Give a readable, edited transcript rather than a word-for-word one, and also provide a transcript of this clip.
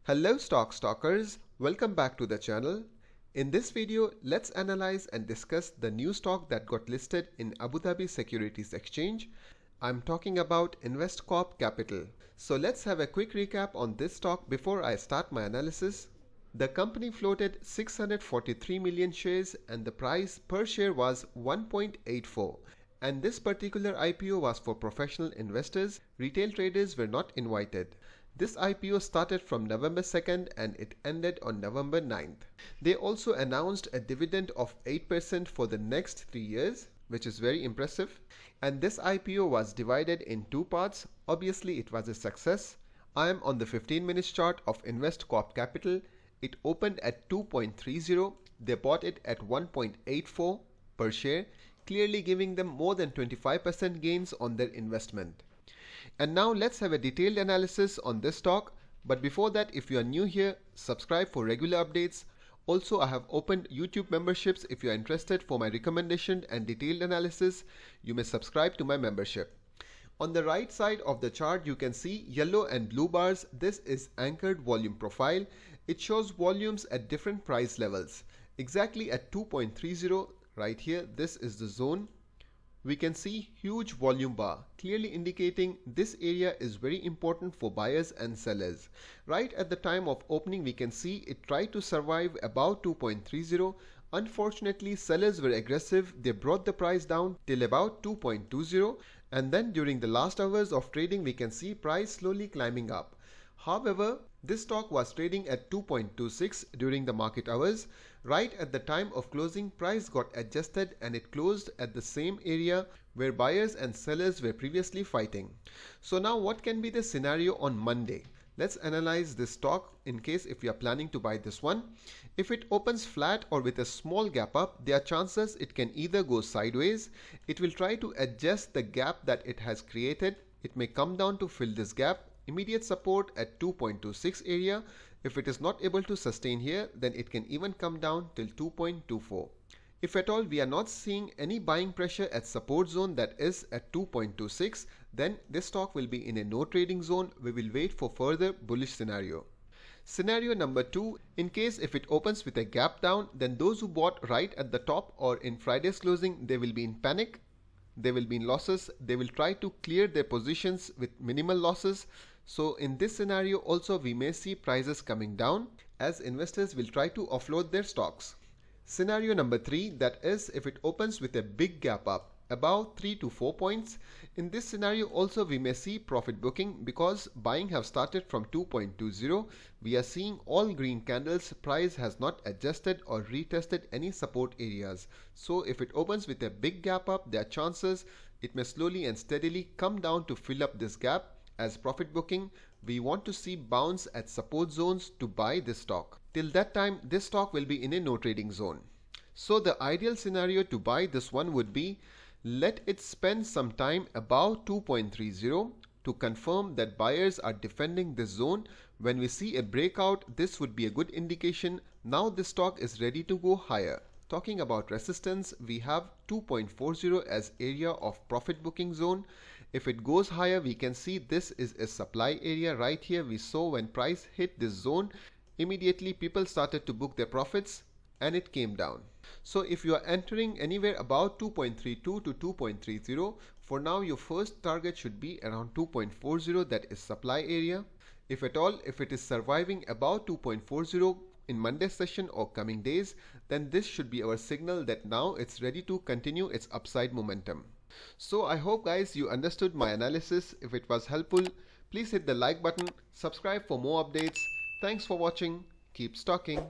Hello stock stalkers, welcome back to the channel. In this video, let's analyze and discuss the new stock that got listed in Abu Dhabi Securities Exchange. I'm talking about Investcorp Capital. So let's have a quick recap on this stock before I start my analysis. The company floated 643 million shares and the price per share was 1.84. And this particular IPO was for professional investors. Retail traders were not invited. This IPO started from November 2nd and it ended on November 9th. They also announced a dividend of 8% for the next 3 years, which is very impressive. And this IPO was divided in two parts. Obviously, it was a success. I am on the 15 minutes chart of Investcorp Capital. It opened at 2.30. They bought it at 1.84 per share, clearly giving them more than 25% gains on their investment. And now let's have a detailed analysis on this stock. But before that, if you are new here, subscribe for regular updates. Also, I have opened YouTube memberships. If you are interested for my recommendation and detailed analysis, you may subscribe to my membership. On the right side of the chart, you can see yellow and blue bars. This is anchored volume profile. It shows volumes at different price levels. Exactly at 2.30 right here, this is the zone. We can see huge volume bar, clearly indicating this area is very important for buyers and sellers. Right at the time of opening, we can see it tried to survive about 2.30. Unfortunately, sellers were aggressive. They brought the price down till about 2.20, and then during the last hours of trading, we can see price slowly climbing up. However, this stock was trading at 2.26 during the market hours. Right at the time of closing, price got adjusted and it closed at the same area where buyers and sellers were previously fighting. So now what can be the scenario on Monday? Let's analyze this stock in case if you are planning to buy this one. If it opens flat or with a small gap up, there are chances it can either go sideways. It will try to adjust the gap that it has created. It may come down to fill this gap. Immediate support at 2.26 area. If it is not able to sustain here, then it can even come down till 2.24. If at all we are not seeing any buying pressure at support zone, that is at 2.26, then this stock will be in a no trading zone. We will wait for further bullish scenario. Scenario number 2, in case if it opens with a gap down, then those who bought right at the top or in Friday's closing, they will be in panic. They will be in losses. They will try to clear their positions with minimal losses. So in this scenario also we may see prices coming down as investors will try to offload their stocks. Scenario number 3, that is if it opens with a big gap up about 3 to 4 points. In this scenario also we may see profit booking because buying have started from 2.20. We are seeing all green candles. Price has not adjusted or retested any support areas. So if it opens with a big gap up, there are chances it may slowly and steadily come down to fill up this gap. As profit booking, we want to see bounce at support zones to buy this stock. Till that time, this stock will be in a no trading zone. So the ideal scenario to buy this one would be let it spend some time above 2.30 to confirm that buyers are defending this zone. When we see a breakout, this would be a good indication. Now this stock is ready to go higher. Talking about resistance, we have 2.40 as area of profit booking zone. If it goes higher, we can see this is a supply area. Right here we saw when price hit this zone, immediately people started to book their profits and it came down. So if you are entering anywhere about 2.32 to 2.30, for now your first target should be around 2.40, that is supply area. If at all, if it is surviving about 2.40 in Monday's session or coming days, then this should be our signal that now it's ready to continue its upside momentum. So I hope guys you understood my analysis. If it was helpful, please hit the like button, subscribe for more updates. Thanks for watching. Keep stocking.